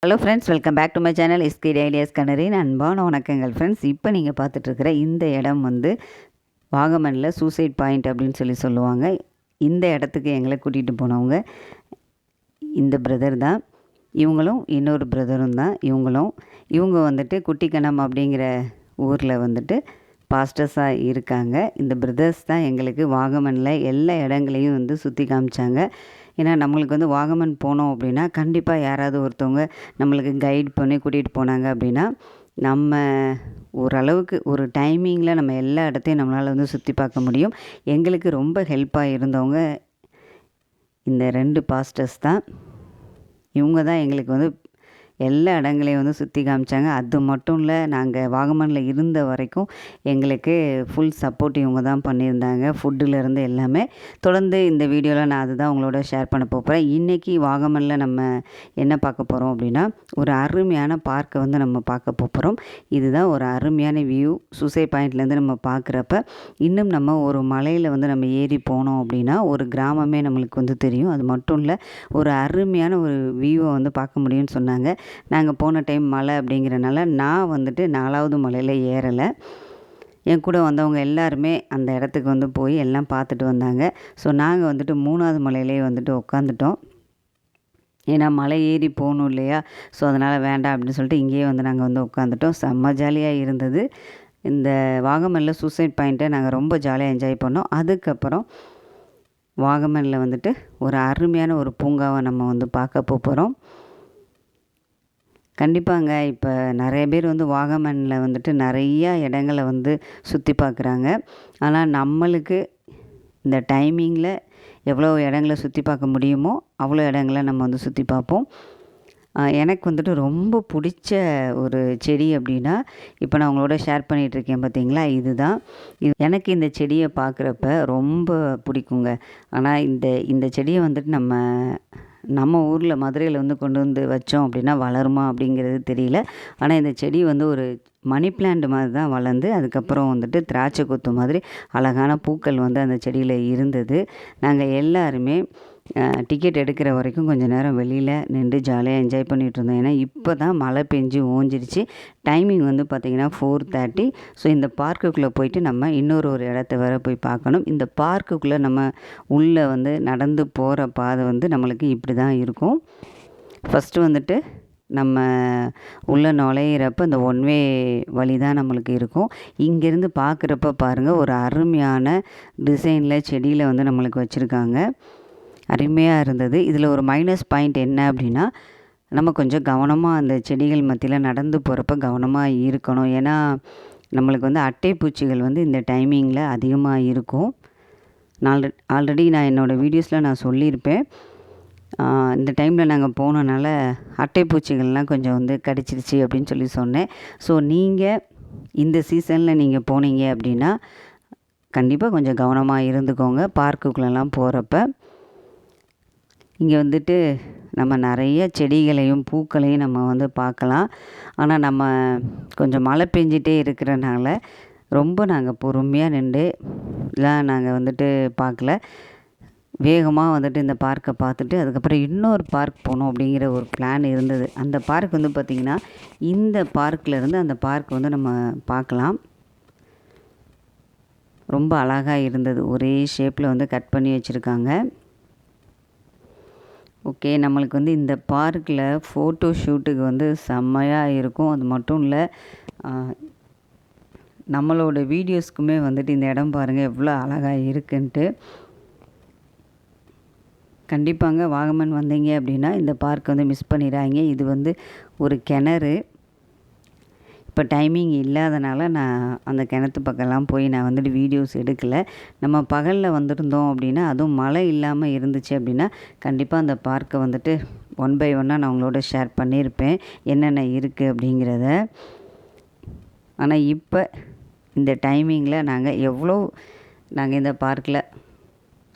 Hello friends, welcome back to my channel SK ideas கனரின் அன்பான வணக்கங்கள் ஃப்ரெண்ட்ஸ். இப்போ நீங்கள் பார்த்துட்ருக்கிற இந்த இடம் வந்து வாகமனில் சூசைட் பாயிண்ட் அப்படின்னு சொல்லுவாங்க. இந்த இடத்துக்கு எங்களை கூட்டிகிட்டு போனவங்க இந்த பிரதர் தான். இவங்களும் இன்னொரு பிரதரும் தான். இவங்க வந்துட்டு குட்டிக்கணம் அப்படிங்கிற ஊரில் வந்துட்டு பாஸ்டர்ஸாக இருக்காங்க. இந்த பிரதர்ஸ் தான் எங்களுக்கு வாகமனில் எல்லா இடங்களையும் வந்து சுற்றி காமிச்சாங்க. ஏன்னா நம்மளுக்கு வந்து வாகமன் போனோம் அப்படின்னா கண்டிப்பாக யாராவது ஒருத்தவங்க நம்மளுக்கு கைட் பண்ணி கூட்டிகிட்டு போனாங்க அப்படின்னா நம்ம ஓரளவுக்கு ஒரு டைமிங்கில் நம்ம எல்லா இடத்தையும் நம்மளால் வந்து சுற்றி பார்க்க முடியும். எங்களுக்கு ரொம்ப ஹெல்ப்பாக இருந்தவங்க இந்த 2 பாஸ்டர்ஸ் தான். இவங்க தான் எங்களுக்கு வந்து எல்லா இடங்களையும் வந்து சுற்றி காமிச்சாங்க. அது மட்டும் இல்லை, நாங்கள் வாகமனில் இருந்த வரைக்கும் எங்களுக்கு ஃபுல் சப்போர்ட் இவங்க தான் பண்ணியிருந்தாங்க. ஃபுட்டுலேருந்து எல்லாமே. தொடர்ந்து இந்த வீடியோவில் நான் அதுதான் உங்களோட ஷேர் பண்ண போகிறேன். இன்றைக்கி வாகமனில் நம்ம என்ன பார்க்க போகிறோம் அப்படின்னா, ஒரு அருமையான பார்க்கை வந்து நம்ம பார்க்க போகிறோம். இதுதான் ஒரு அருமையான வியூ. சூசைட் பாயிண்ட்லேருந்து நம்ம பார்க்குறப்ப இன்னும் நம்ம ஒரு மலையில் வந்து நம்ம ஏறி போனோம் அப்படின்னா ஒரு கிராமமே நம்மளுக்கு வந்து தெரியும். அது மட்டும் இல்லை, ஒரு அருமையான ஒரு வியூவை வந்து பார்க்க முடியும்னு சொன்னாங்க. நாங்கள் போன டைம் மலை அப்படிங்கிறனால நான் வந்துட்டு 4வது மலையில் ஏறலை. என் கூட வந்தவங்க எல்லாருமே அந்த இடத்துக்கு வந்து போய் எல்லாம் பார்த்துட்டு வந்தாங்க. ஸோ நாங்கள் வந்துட்டு 3வது மலையிலே வந்துட்டு உட்காந்துட்டோம். ஏன்னா மலை ஏறி போகணும் இல்லையா? ஸோ அதனால் வேண்டாம் அப்படின்னு சொல்லிட்டு இங்கேயே வந்து நாங்கள் வந்து உட்காந்துட்டோம். செம்ம ஜாலியாக இருந்தது. இந்த வாகமனில் சூசைட் பாயிண்ட்டை நாங்கள் ரொம்ப ஜாலியாக என்ஜாய் பண்ணோம். அதுக்கப்புறம் வாகமனில் வந்துட்டு ஒரு அருமையான ஒரு பூங்காவை நம்ம வந்து பார்க்க போகிறோம். கண்டிப்பாங்க. இப்போ நிறைய பேர் வந்து வாகமனில் வந்துட்டு நிறையா இடங்களை வந்து சுற்றி பார்க்குறாங்க. ஆனால் நம்மளுக்கு இந்த டைமிங்கில் எவ்வளோ இடங்களை சுற்றி பார்க்க முடியுமோ அவ்வளோ இடங்களை நம்ம வந்து சுற்றி பார்ப்போம். எனக்கு வந்துட்டு ரொம்ப பிடிச்ச ஒரு செடி அப்படின்னா, இப்போ நான் உங்களோட ஷேர் பண்ணிகிட்ருக்கேன் பார்த்தீங்களா, இதுதான். எனக்கு இந்த செடியை பார்க்குறப்ப ரொம்ப பிடிக்குங்க. ஆனால் இந்த செடியை வந்துட்டு நம்ம ஊரில் மதுரையில் வந்து கொண்டு வந்து வச்சோம் அப்படின்னா வளருமா அப்படிங்கிறது தெரியல. ஆனால் இந்த செடி வந்து ஒரு மணி பிளான்ட் மாதிரி தான் வளர்ந்து அதுக்கப்புறம் வந்துட்டு திராட்சை கொத்து மாதிரி அழகான பூக்கள் வந்து அந்த செடியில் இருந்தது. நாங்கள் எல்லாருமே டிக்கெட் எடுக்கிற வரைக்கும் கொஞ்சம் நேரம் வெளியில் நின்று ஜாலியாக என்ஜாய் பண்ணிகிட்டு இருந்தோம். ஏன்னா இப்போ தான் மழை பெஞ்சு ஓஞ்சிருச்சு. டைமிங் வந்து பார்த்திங்கன்னா 4:30. ஸோ இந்த பார்க்குக்குள்ளே போயிட்டு நம்ம ஒரு இடத்த வேறு போய் பார்க்கணும். இந்த பார்க்குக்குள்ளே நம்ம உள்ளே வந்து நடந்து போகிற பாதை வந்து நம்மளுக்கு இப்படி தான் இருக்கும். ஃபஸ்ட்டு வந்துட்டு நம்ம உள்ளே நுழையிறப்ப இந்த ஒன்வே வழி தான் நம்மளுக்கு இருக்கும். இங்கேருந்து பார்க்குறப்ப பாருங்கள், ஒரு அருமையான டிசைனில் செடியில் வந்து நம்மளுக்கு வச்சுருக்காங்க. அருமையாக இருந்தது. இதில் ஒரு மைனஸ் பாயிண்ட் என்ன அப்படின்னா, நம்ம கொஞ்சம் கவனமாக அந்த செடிகள் மத்தியில் நடந்து போகிறப்ப கவனமாக இருக்கணும். ஏன்னா நம்மளுக்கு வந்து அட்டை பூச்சிகள் வந்து இந்த டைமிங்கில் அதிகமாக இருக்கும். ஆல்ரெடி நான் என்னோடய வீடியோஸில் நான் சொல்லியிருப்பேன். இந்த டைமில் நாங்கள் போனனால அட்டை பூச்சிகள்லாம் கொஞ்சம் வந்து கடிச்சிருச்சு அப்படின்னு சொன்னேன். ஸோ நீங்கள் இந்த சீசனில் நீங்கள் போனீங்க அப்படின்னா கண்டிப்பாக கொஞ்சம் கவனமாக இருந்துக்கோங்க பார்க்குக்குள்ளெல்லாம் போகிறப்ப. இங்கே வந்துட்டு நம்ம நிறைய செடிகளையும் பூக்களையும் நம்ம வந்து பார்க்கலாம். ஆனால் நம்ம கொஞ்சம் மழை பெஞ்சிட்டே இருக்கிறனால ரொம்ப நாங்கள் பொறுமையாக நின்றுலாம் நாங்கள் வந்துட்டு பார்க்கல. வேகமாக வந்துட்டு இந்த பார்க்கை பார்த்துட்டு அதுக்கப்புறம் இன்னொரு பார்க் போகணும் அப்படிங்கிற ஒரு பிளான் இருந்தது. அந்த பார்க் வந்து பார்த்திங்கன்னா இந்த பார்க்கிலேருந்து அந்த பார்க் வந்து நம்ம பார்க்கலாம். ரொம்ப அழகாக இருந்தது. ஒரே ஷேப்பில் வந்து கட் பண்ணி வச்சுருக்காங்க. ஓகே, நம்மளுக்கு வந்து இந்த பார்க்கில் ஃபோட்டோ ஷூட்டுக்கு வந்து செம்மையாக இருக்கும். அது மட்டும் இல்லை, நம்மளோட வீடியோஸ்க்குமே வந்துட்டு இந்த இடம் பாருங்கள் எவ்வளோ அழகாக இருக்குன்ட்டு. கண்டிப்பாங்க வாகமன் வந்தீங்க அப்படின்னா இந்த பார்க் வந்து மிஸ் பண்ணிடாதீங்க. இது வந்து ஒரு கிணறு. இப்போ டைமிங் இல்லாதனால நான் அந்த கிணத்து பக்கம்லாம் போய் நான் வந்துட்டு வீடியோஸ் எடுக்கலை. நம்ம பகலில் வந்திருந்தோம் அப்படின்னா, அதுவும் மழை இல்லாமல் இருந்துச்சு அப்படின்னா கண்டிப்பாக அந்த பார்க்கை வந்துட்டு 1 by 1 நான் உங்களோட ஷேர் பண்ணியிருப்பேன் என்னென்ன இருக்குது அப்படிங்கிறத. ஆனால் இப்போ இந்த டைமிங்கில் நாங்கள் இந்த பார்க்கில்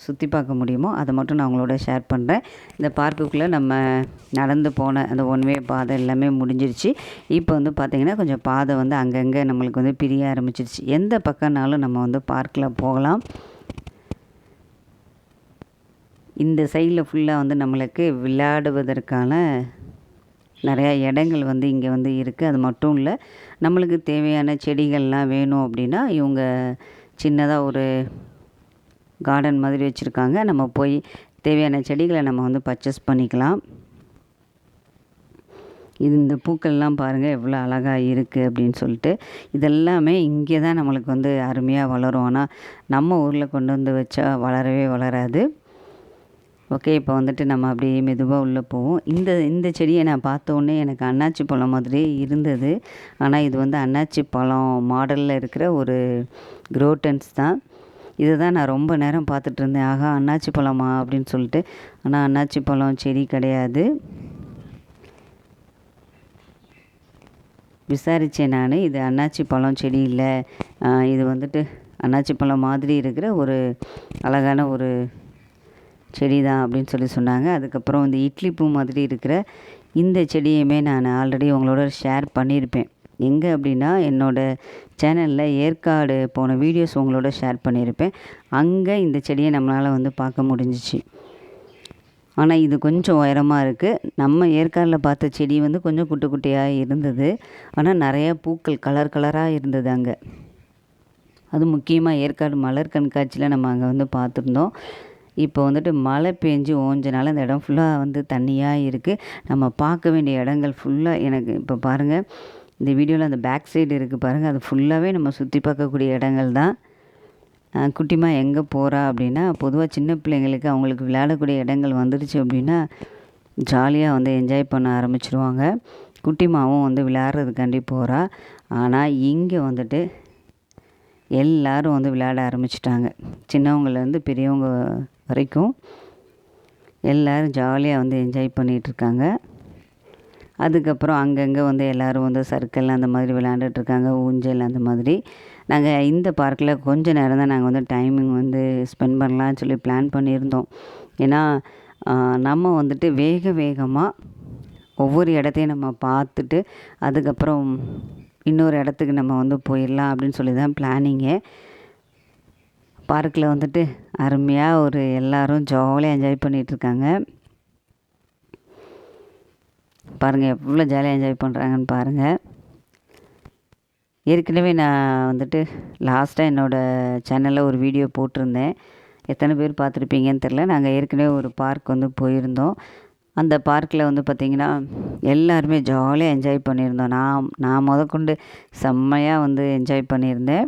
சுற்றி பார்க்க முடியுமோ அதை மட்டும் நான் உங்களோட ஷேர் பண்ணுறேன். இந்த பார்க்குக்குள்ளே நம்ம நடந்து போன அந்த ஒன்வே பாதை எல்லாமே முடிஞ்சிருச்சு. இப்போ வந்து பார்த்திங்கன்னா கொஞ்சம் பாதை வந்து அங்கங்கே நம்மளுக்கு வந்து பிரிய ஆரம்பிச்சிருச்சு. எந்த பக்கம்னாலும் நம்ம வந்து பார்க்கில் போகலாம். இந்த சைடில் ஃபுல்லாக வந்து நம்மளுக்கு விளையாடுவதற்கான நிறையா இடங்கள் வந்து இங்கே வந்து இருக்குது. அது மட்டும் இல்லை, நம்மளுக்கு தேவையான செடிகள்லாம் வேணும் அப்படின்னா இவங்க சின்னதாக ஒரு கார்டன் மாதிரி வச்சுருக்காங்க. நம்ம போய் தேவையான செடிகளை நம்ம வந்து பர்ச்சேஸ் பண்ணிக்கலாம். இந்த பூக்கள்லாம் பாருங்கள் எவ்வளோ அழகாக இருக்குது அப்படின்னு சொல்லிட்டு. இதெல்லாமே இங்கே தான் நம்மளுக்கு வந்து அருமையாக வளரும். ஆனால் நம்ம ஊரில் கொண்டு வந்து வச்சா வளரவே வளராது. ஓகே, இப்போ வந்துட்டு நம்ம அப்படியே மெதுவாக உள்ளே போவோம். இந்த செடியை நான் பார்த்தோன்னே எனக்கு அன்னாச்சி பழம் மாதிரியே இருந்தது. ஆனால் இது வந்து அன்னாச்சி பழம் மாடலில் இருக்கிற ஒரு குரோட்டன்ஸ் தான். இதை தான் நான் ரொம்ப நேரம் பார்த்துட்டு இருந்தேன். ஆகா, அன்னாச்சி பழமா அப்படின்னு சொல்லிட்டு. ஆனால் அன்னாச்சி பழம் செடி கிடையாது. விசாரித்தேன் நான். இது அன்னாச்சி பழம் செடி இல்லை, இது வந்துட்டு அன்னாச்சி பழம் மாதிரி இருக்கிற ஒரு அழகான ஒரு செடி தான் அப்படின்னு சொன்னாங்க. அதுக்கப்புறம் இந்த இட்லி பூ மாதிரி இருக்கிற இந்த செடியுமே நான் ஆல்ரெடி உங்களோட ஷேர் பண்ணியிருப்பேன். எங்கே அப்படின்னா என்னோடய சேனலில் ஏற்காடு போன வீடியோஸ் உங்களோட ஷேர் பண்ணியிருப்பேன். அங்கே இந்த செடியை நம்மளால் வந்து பார்க்க முடிஞ்சிச்சு. ஆனால் இது கொஞ்சம் உயரமாக இருக்குது. நம்ம ஏற்காடில் பார்த்த செடி வந்து கொஞ்சம் குட்டி குட்டியாக இருந்தது. ஆனால் நிறையா பூக்கள் கலர் கலராக இருந்தது அங்கே. அது முக்கியமாக ஏற்காடு மலர் கண்காட்சியில் நம்ம அங்கே வந்து பார்த்துருந்தோம். இப்போ வந்துட்டு மழை பெஞ்சு ஓஞ்சனால அந்த இடம் ஃபுல்லாக வந்து தண்ணியாக இருக்குது. நம்ம பார்க்க வேண்டிய இடங்கள் ஃபுல்லாக எனக்கு இப்போ பாருங்கள், இந்த வீடியோவில் அந்த பேக் சைடு இருக்குது பாருங்கள், அது ஃபுல்லாகவே நம்ம சுற்றி பார்க்கக்கூடிய இடங்கள் தான். குட்டிமா எங்கே போகிறா அப்படின்னா, பொதுவாக சின்ன பிள்ளைங்களுக்கு அவங்களுக்கு விளையாடக்கூடிய இடங்கள் வந்துடுச்சு அப்படின்னா ஜாலியாக வந்து என்ஜாய் பண்ண ஆரம்பிச்சிருவாங்க. குட்டிமாவும் வந்து விளையாடுறதுக்காண்டி போகிறா. ஆனால் இங்கே வந்துட்டு எல்லோரும் வந்து விளையாட ஆரம்பிச்சிட்டாங்க. சின்னவங்கலேருந்து பெரியவங்க வரைக்கும் எல்லோரும் ஜாலியாக வந்து என்ஜாய் பண்ணிகிட்ருக்காங்க. அதுக்கப்புறம் அங்கங்கே வந்து எல்லோரும் வந்து சர்க்கிள் அந்த மாதிரி விளையாண்டுட்ருக்காங்க, ஊஞ்சல் அந்த மாதிரி. நாங்கள் இந்த பார்க்கில் கொஞ்சம் நேரம் தான் நாங்கள் வந்து டைமிங் வந்து ஸ்பெண்ட் பண்ணலான்னு சொல்லி பிளான் பண்ணியிருந்தோம். ஏன்னா நம்ம வந்துட்டு வேகமாக ஒவ்வொரு இடத்தையும் நம்ம பார்த்துட்டு அதுக்கப்புறம் இன்னொரு இடத்துக்கு நம்ம வந்து போயிடலாம் அப்படின்னு சொல்லி தான் பிளானிங்கே. பார்க்கில் வந்துட்டு அருமையாக ஒரு எல்லோரும் ஜாலியாக என்ஜாய் பண்ணிகிட்ருக்காங்க. பாருங்கள் எவ்வளோ ஜாலியாக என்ஜாய் பண்ணுறாங்கன்னு பாருங்கள். ஏற்கனவே நான் வந்துட்டு லாஸ்ட்டாக என்னோடய சேனலில் ஒரு வீடியோ போட்டிருந்தேன். எத்தனை பேர் பார்த்துருப்பீங்கன்னு தெரில. நாங்கள் ஏற்கனவே ஒரு பார்க் வந்து போயிருந்தோம். அந்த பார்க்கில் வந்து பார்த்திங்கன்னா எல்லாருமே ஜாலியாக என்ஜாய் பண்ணியிருந்தோம். நான் முதற்கொண்டு செம்மையாக வந்து என்ஜாய் பண்ணியிருந்தேன்.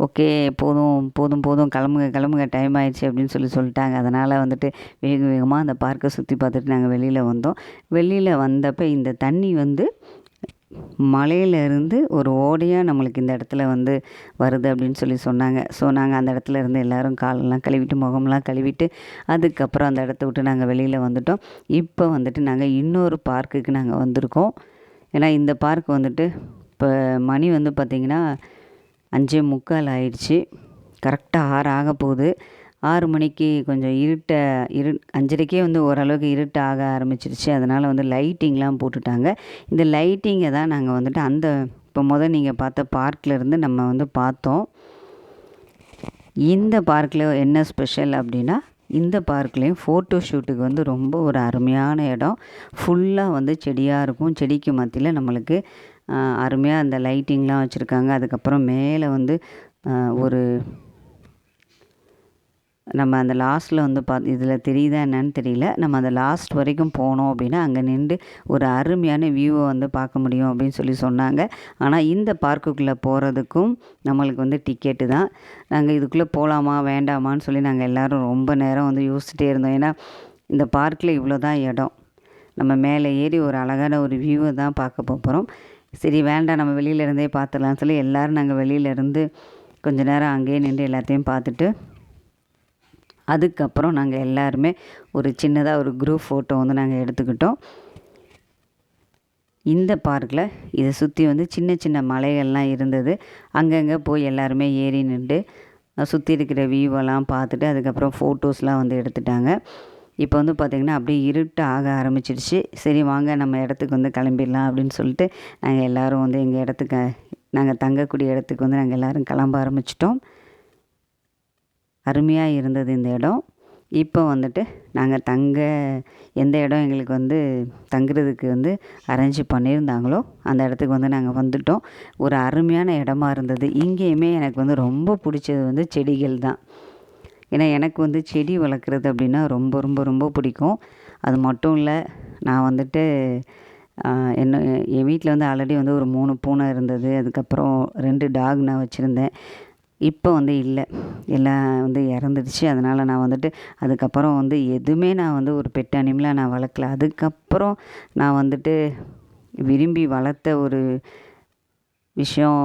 ஓகே, போதும் கிளம்புங்க டைம் ஆயிடுச்சு அப்படின்னு சொல்லிட்டாங்க. அதனால் வந்துட்டு வேகமாக அந்த பார்க்கை சுற்றி பார்த்துட்டு நாங்கள் வெளியில் வந்தோம். வெளியில் வந்தப்போ இந்த தண்ணி வந்து மலையிலேருந்து ஒரு ஓடையாக நம்மளுக்கு இந்த இடத்துல வந்து வருது அப்படின்னு சொன்னாங்க. ஸோ நாங்கள் அந்த இடத்துல இருந்து எல்லோரும் காலெல்லாம் கழுவிட்டு முகம்லாம் கழுவிட்டு அதுக்கப்புறம் அந்த இடத்த விட்டு நாங்கள் வெளியில் வந்துட்டோம். இப்போ வந்துட்டு நாங்கள் இன்னொரு பார்க்குக்கு நாங்கள் வந்திருக்கோம். ஏன்னா இந்த பார்க் வந்துட்டு இப்போ மணி வந்து பார்த்திங்கன்னா 5:45 ஆயிடுச்சு. கரெக்டாக 6 ஆக போகுது. 6 மணிக்கு கொஞ்சம் 5:30க்கே வந்து ஓரளவுக்கு இருட்ட ஆக ஆரம்பிச்சிருச்சு. அதனால் வந்து லைட்டிங்லாம் போட்டுட்டாங்க. இந்த லைட்டிங்கை தான் நாங்கள் வந்துட்டு இப்போ நீங்கள் பார்த்த பார்க்லேருந்து நம்ம வந்து பார்த்தோம். இந்த பார்க்கில் என்ன ஸ்பெஷல் அப்படின்னா, இந்த பார்க்லேயும் ஃபோட்டோ ஷூட்டுக்கு வந்து ரொம்ப ஒரு அருமையான இடம். ஃபுல்லாக வந்து செடியாக இருக்கும். செடிக்கு மத்தியில் நம்மளுக்கு அருமையாக அந்த லைட்டிங்லாம் வச்சுருக்காங்க. அதுக்கப்புறம் மேலே வந்து ஒரு நம்ம அந்த லாஸ்ட்டில் வந்து இதில் தெரியுதா என்னன்னு தெரியல. நம்ம அந்த லாஸ்ட் வரைக்கும் போனோம் அப்படின்னா அங்கே நின்று ஒரு அருமையான வியூவை வந்து பார்க்க முடியும் அப்படின்னு சொன்னாங்க. ஆனால் இந்த பார்க்குக்குள்ளே போகிறதுக்கும் நம்மளுக்கு வந்து டிக்கெட்டு தான். நாங்கள் இதுக்குள்ளே போகலாமா வேண்டாமான்னு சொல்லி நாங்கள் எல்லோரும் ரொம்ப நேரம் வந்து யோசிச்சுட்டே இருந்தோம். ஏன்னா இந்த பார்க்கில் இவ்வளோ தான் இடம். நம்ம மேலே ஏறி ஒரு அழகான ஒரு வியூவை தான் பார்க்க போகிறோம். சரி வேண்டாம், நம்ம வெளியிலேருந்தே பார்த்துடலான்னு சொல்லி எல்லோரும் நாங்கள் வெளியிலேருந்து கொஞ்சம் நேரம் அங்கேயே நின்று எல்லாத்தையும் பார்த்துட்டு அதுக்கப்புறம் நாங்கள் எல்லாருமே ஒரு சின்னதாக ஒரு குரூப் ஃபோட்டோ வந்து நாங்கள் எடுத்துக்கிட்டோம். இந்த பார்க்கில் இதை சுற்றி வந்து சின்ன சின்ன மலைகள்லாம் இருந்தது. அங்கங்கே போய் எல்லாருமே ஏறி நின்று சுற்றி இருக்கிற வியூவெல்லாம் பார்த்துட்டு அதுக்கப்புறம் ஃபோட்டோஸ்லாம் வந்து எடுத்துட்டாங்க. இப்போ வந்து பார்த்திங்கன்னா அப்படியே இருட்டு ஆக ஆரம்பிச்சிடுச்சு. சரி வாங்க நம்ம இடத்துக்கு வந்து கிளம்பிடலாம் அப்படின்னு சொல்லிட்டு நாங்கள் எல்லோரும் வந்து எங்கள் இடத்துக்கு நாங்கள் தங்கக்கூடிய இடத்துக்கு வந்து நாங்கள் எல்லோரும் கிளம்ப ஆரம்பிச்சிட்டோம். அருமையாக இருந்தது இந்த இடம். இப்போ வந்துட்டு நாங்கள் எந்த இடம் எங்களுக்கு வந்து தங்குறதுக்கு வந்து அரேஞ்ச் பண்ணியிருந்தாங்களோ அந்த இடத்துக்கு வந்து நாங்கள் வந்துட்டோம். ஒரு அருமையான இடமா இருந்தது. இங்கேயுமே எனக்கு வந்து ரொம்ப பிடிச்சது வந்து செடிகள் தான். ஏன்னா எனக்கு வந்து செடி வளர்க்குறது அப்படின்னா ரொம்ப ரொம்ப ரொம்ப பிடிக்கும். அது மட்டும் இல்லை, நான் வந்துட்டு என் வீட்டில் வந்து ஆல்ரெடி வந்து ஒரு 3 பூனை இருந்தது. அதுக்கப்புறம் 2 டாக் நான் வச்சுருந்தேன். இப்போ வந்து இல்லை, எல்லாம் வந்து இறந்துடுச்சு. அதனால் நான் வந்துட்டு அதுக்கப்புறம் வந்து எதுவுமே நான் வந்து ஒரு பெட் அனிமலாக நான் வளர்க்கல. அதுக்கப்புறம் நான் வந்துட்டு விரும்பி வளர்த்த ஒரு விஷயம்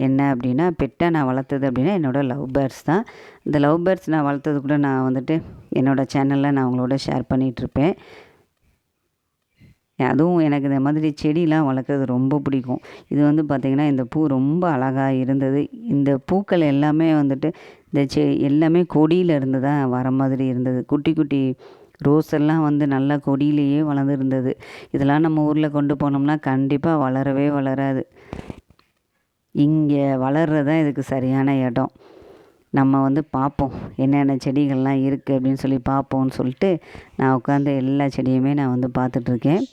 என்ன அப்படின்னா, பெட்டாக நான் வளர்த்தது அப்படின்னா என்னோடய லவ் பேர்ட்ஸ் தான். இந்த லவ் பேர்ட்ஸ் நான் வளர்த்தது கூட நான் வந்துட்டு என்னோடய சேனலில் நான் உங்களோட ஷேர் பண்ணிகிட்ருப்பேன். அதுவும் எனக்கு இந்த மாதிரி செடிலாம் வளர்க்குறது ரொம்ப பிடிக்கும். இது வந்து பார்த்திங்கன்னா, இந்த பூ ரொம்ப அழகாக இருந்தது. இந்த பூக்கள் எல்லாமே வந்துட்டு இந்த எல்லாமே கொடியிலேருந்து தான் வர மாதிரி இருந்தது. குட்டி குட்டி ரோஸ் எல்லாம் வந்து நல்லா கொடியிலேயே வளர்ந்துருந்தது. இதெல்லாம் நம்ம ஊரில் கொண்டு போனோம்னா கண்டிப்பாக வளரவே வளராது. இங்கே வளர்றது தான் இதுக்கு சரியான இடம். நம்ம வந்து பார்ப்போம் என்னென்ன செடிகள்லாம் இருக்குது அப்படின்னு சொல்லி பார்ப்போம்னு சொல்லிட்டு நான் உட்காந்து எல்லா செடியுமே நான் வந்து பார்த்துட்ருக்கேன்.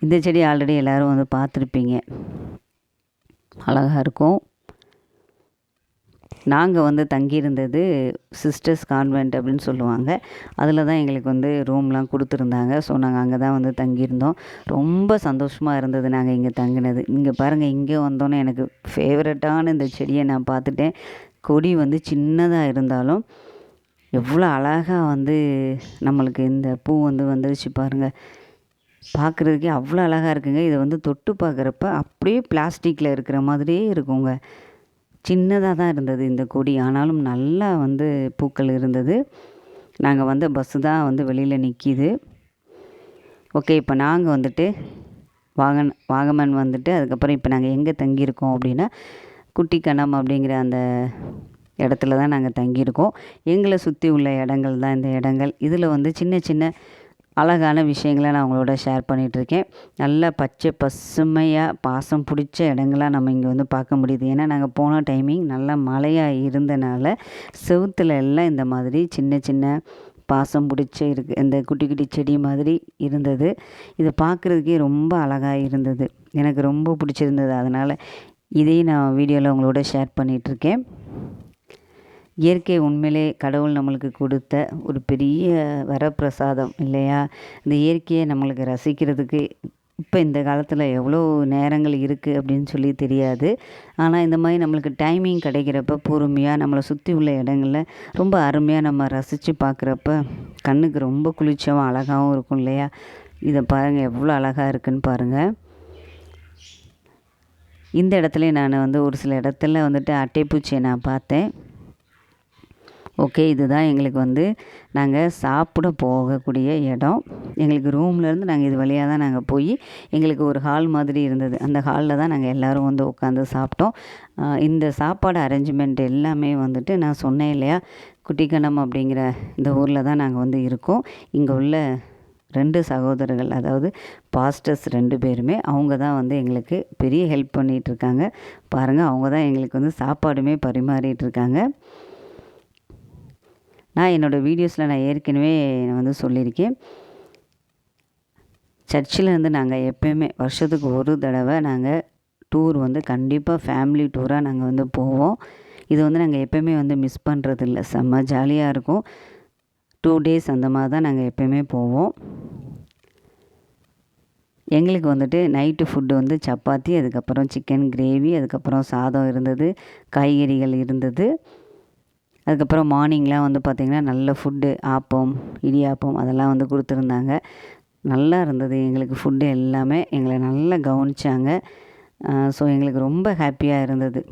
இந்த செடி ஆல்ரெடி எல்லோரும் வந்து பார்த்துருப்பீங்க, அழகாக இருக்கும். நாங்கள் வந்து தங்கியிருந்தது சிஸ்டர்ஸ் கான்வென்ட் அப்படின்னு சொல்லுவாங்க. அதில் தான் எங்களுக்கு வந்து ரூம்லாம் கொடுத்துருந்தாங்க. ஸோ நாங்கள் அங்கே தான் வந்து தங்கியிருந்தோம். ரொம்ப சந்தோஷமாக இருந்தது நாங்கள் இங்கே தங்கினது. இங்கே பாருங்கள், இங்கே வந்தோன்னே எனக்கு ஃபேவரட்டான இந்த செடியை நான் பார்த்துட்டேன். கொடி வந்து சின்னதாக இருந்தாலும் எவ்வளோ அழகாக வந்து நம்மளுக்கு இந்த பூ வந்து வந்துருச்சு பாருங்கள். பார்க்குறதுக்கே அவ்வளோ அழகாக இருக்குங்க. இதை வந்து தொட்டு பார்க்குறப்ப அப்படியே பிளாஸ்டிக்கில் இருக்கிற மாதிரியே இருக்குங்க. சின்னதாக தான் இருந்தது இந்த கொடி, ஆனாலும் நல்லா வந்து பூக்கள் இருந்தது. நாங்கள் வந்து பஸ்ஸு தான் வந்து வெளியில் நிற்கிது. ஓகே, இப்போ நாங்கள் வந்துட்டு வாகமன் வந்துட்டு அதுக்கப்புறம் இப்போ நாங்கள் எங்கே தங்கியிருக்கோம் அப்படின்னா, குட்டிக்கணம் அப்படிங்கிற அந்த இடத்துல தான் நாங்கள் தங்கியிருக்கோம். எங்களை சுற்றி உள்ள இடங்கள் தான் இந்த இடங்கள். இதில் வந்து சின்ன சின்ன அழகான விஷயங்களை நான் உங்களோட ஷேர் பண்ணிகிட்ருக்கேன். நல்லா பச்சை பசுமையாக பாசம் பிடிச்ச இடங்களாக நம்ம இங்கே வந்து பார்க்க முடியுது. ஏன்னா நாங்கள் போன டைமிங் நல்லா மழையாக இருந்தனால செவுத்துல எல்லாம் இந்த மாதிரி சின்ன சின்ன பாசம் பிடிச்ச இந்த குட்டி குட்டி செடி மாதிரி இருந்தது. இதை பார்க்குறதுக்கே ரொம்ப அழகாக இருந்தது. எனக்கு ரொம்ப பிடிச்சிருந்தது. அதனால் இதையும் நான் வீடியோவில் உங்களோட ஷேர் பண்ணிகிட்ருக்கேன். இயற்கை உண்மையிலே கடவுள் நம்மளுக்கு கொடுத்த ஒரு பெரிய வரப்பிரசாதம் இல்லையா? இந்த இயற்கையை நம்மளுக்கு ரசிக்கிறதுக்கு இப்போ இந்த காலத்தில் எவ்வளோ நேரங்கள் இருக்குது அப்படின்னு சொல்லி தெரியாது. ஆனால் இந்த மாதிரி நம்மளுக்கு டைமிங் கிடைக்கிறப்ப பொறுமையாக நம்மளை சுற்றி உள்ள இடங்களில் ரொம்ப அருமையாக நம்ம ரசித்து பார்க்குறப்ப கண்ணுக்கு ரொம்ப குளிர்ச்சியாகவும் அழகாகவும் இருக்கும் இல்லையா? இதை பாருங்கள், எவ்வளோ அழகாக இருக்குதுன்னு பாருங்கள். இந்த இடத்துல நான் வந்து ஒரு சில இடத்துல வந்துட்டு அட்டைப்பூச்சியை நான் பார்த்தேன். ஓகே, இதுதான் எங்களுக்கு வந்து நாங்கள் சாப்பிட போகக்கூடிய இடம். எங்களுக்கு ரூம்லேருந்து நாங்கள் இது வழியாக தான் நாங்கள் போய் எங்களுக்கு ஒரு ஹால் மாதிரி இருந்தது. அந்த ஹாலில் தான் நாங்கள் எல்லோரும் வந்து உட்காந்து சாப்பிட்டோம். இந்த சாப்பாடு அரேஞ்ச்மெண்ட் எல்லாமே வந்துட்டு நான் சொன்னேன் இல்லையா, குட்டிக்கணம் அப்படிங்கிற இந்த ஊரில் தான் நாங்கள் வந்து இருக்கோம். இங்கே உள்ள 2 சகோதரர்கள், அதாவது பாஸ்டர்ஸ் 2 பேருமே அவங்க தான் வந்து எங்களுக்கு பெரிய ஹெல்ப் பண்ணிகிட்ருக்காங்க. பாருங்கள், அவங்க தான் எங்களுக்கு வந்து சாப்பாடுமே பரிமாறிகிட்ருக்காங்க. நான் என்னோடய வீடியோஸில் நான் ஏற்கனவே வந்து சொல்லியிருக்கேன். சர்ச்சில் இருந்து நாங்கள் எப்போயுமே வருஷத்துக்கு ஒரு தடவை நாங்கள் டூர் வந்து கண்டிப்பாக ஃபேமிலி டூராக நாங்கள் வந்து போவோம். இது வந்து நாங்கள் எப்போயுமே வந்து மிஸ் பண்ணுறதில்ல. செம்ம ஜாலியாக இருக்கும். 2 டேஸ் அந்த மாதிரி தான் நாங்கள் எப்போயுமே போவோம். எங்களுக்கு வந்துட்டு நைட்டு ஃபுட்டு வந்து சப்பாத்தி, அதுக்கப்புறம் சிக்கன் கிரேவி, அதுக்கப்புறம் சாதம் இருந்தது, காய்கறிகள் இருந்தது. அதுக்கப்புறம் மார்னிங்லாம் வந்து பார்த்திங்கன்னா நல்ல ஃபுட்டு, ஆப்பம், இடியாப்பம் அதெல்லாம் வந்து கொடுத்துருந்தாங்க. நல்லா இருந்தது எங்களுக்கு ஃபுட்டு எல்லாமே. எங்களை நல்லா கவனிச்சாங்க. ஸோ எங்களுக்கு ரொம்ப ஹாப்பியாக இருந்தது.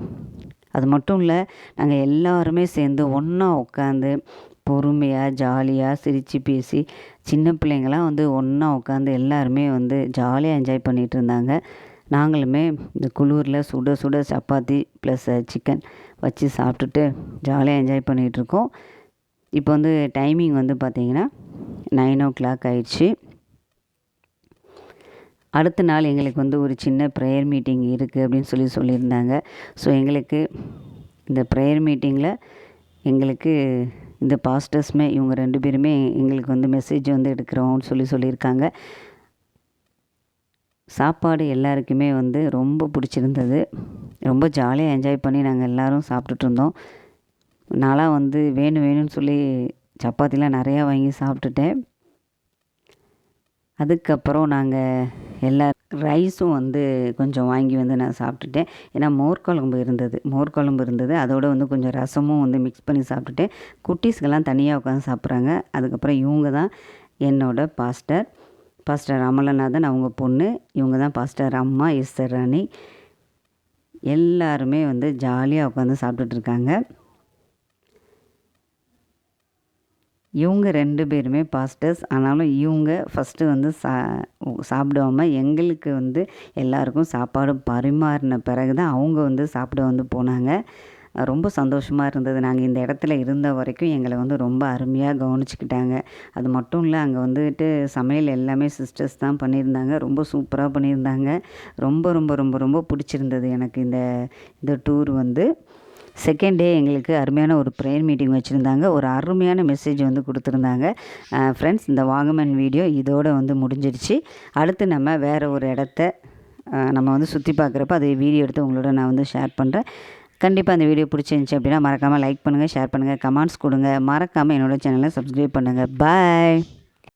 அது மட்டும் இல்லை, நாங்கள் எல்லாருமே சேர்ந்து ஒன்றா உட்காந்து பொறுமையாக ஜாலியாக சிரித்து பேசி சின்ன பிள்ளைங்களாம் வந்து ஒன்றா உட்காந்து எல்லாருமே வந்து ஜாலியாக என்ஜாய் பண்ணிகிட்டு இருந்தாங்க. நாங்களுமே இந்த குளிரில் சுட சுட சப்பாத்தி ப்ளஸ் சிக்கன் வச்சு சாப்பிட்டுட்டு ஜாலியாக என்ஜாய் பண்ணிகிட்ருக்கோம். இப்போ வந்து டைமிங் வந்து பார்த்திங்கன்னா 9:00 ஆயிடுச்சு. அடுத்த நாள் எங்களுக்கு வந்து ஒரு சின்ன ப்ரேயர் மீட்டிங் இருக்குது அப்படின்னு சொல்லியிருந்தாங்க. ஸோ எங்களுக்கு இந்த ப்ரேயர் மீட்டிங்கில் எங்களுக்கு இந்த பாஸ்டர்ஸுமே இவங்க 2 பேருமே எங்களுக்கு வந்து மெசேஜ் வந்து எடுக்கிறோம்னு சொல்லியிருக்காங்க. சாப்பாடு எல்லாருக்குமே வந்து ரொம்ப பிடிச்சிருந்தது. ரொம்ப ஜாலியாக என்ஜாய் பண்ணி நாங்கள் எல்லோரும் சாப்பிட்டுட்டு இருந்தோம். நான்லாம் வந்து வேணும்னு சொல்லி சப்பாத்திலாம் நிறையா வாங்கி சாப்பிட்டுட்டேன். அதுக்கப்புறம் நாங்கள் எல்லா ரைஸும் வந்து கொஞ்சம் வாங்கி வந்து நான் சாப்பிட்டுட்டேன். ஏன்னா மோர் குழம்பு இருந்தது. அதோட வந்து கொஞ்சம் ரசமும் வந்து மிக்ஸ் பண்ணி சாப்பிட்டுட்டேன். குட்டீஸ்க்கெல்லாம் தனியாக உட்காந்து சாப்பிட்றாங்க. அதுக்கப்புறம் இவங்க தான் என்னோட பாஸ்டர் அமலநாதன், அவங்க பொண்ணு. இவங்க தான் பாஸ்டர் அம்மா எஸ்தர் ராணி. எல்லாருமே வந்து ஜாலியாக உட்காந்து சாப்பிட்டுட்ருக்காங்க. இவங்க 2 பேருமே பாஸ்டர்ஸ். ஆனாலும் இவங்க ஃபஸ்ட்டு வந்து சாப்பிடாம எங்களுக்கு வந்து எல்லாருக்கும் சாப்பாடு பரிமாறின பிறகு தான் அவங்க வந்து சாப்பிட வந்து போனாங்க. ரொம்ப சந்தோஷமாக இருந்தது. நாங்கள் இந்த இடத்துல இருந்த வரைக்கும் எங்களை வந்து ரொம்ப அருமையாக கவனிச்சுக்கிட்டாங்க. அது மட்டும் இல்லை, அங்கே வந்துட்டு சமையல் எல்லாமே சிஸ்டர்ஸ் தான் பண்ணியிருந்தாங்க. ரொம்ப சூப்பராக பண்ணியிருந்தாங்க. ரொம்ப ரொம்ப ரொம்ப ரொம்ப பிடிச்சிருந்தது எனக்கு இந்த டூர் வந்து. செகண்ட் டே எங்களுக்கு அருமையான ஒரு ப்ரேயர் மீட்டிங் வச்சுருந்தாங்க. ஒரு அருமையான மெசேஜ் வந்து கொடுத்துருந்தாங்க. ஃப்ரெண்ட்ஸ், இந்த வாகமன் வீடியோ இதோடு வந்து முடிஞ்சிடுச்சு. அடுத்து நம்ம வேறு ஒரு இடத்த நம்ம வந்து சுற்றி பார்க்குறப்ப அதை வீடியோ எடுத்து உங்களோட நான் வந்து ஷேர் பண்ணுறேன். கண்டிப்பாக அந்த வீடியோ பிடிச்சிருந்துச்சி அப்படின்னா மறக்காமல் லைக் பண்ணுங்கள், ஷேர் பண்ணுங்கள், கமெண்ட்ஸ் கொடுங்க. மறக்காமல் என்னோடய சேனலை சப்ஸ்கிரைப் பண்ணுங்கள். பாய்.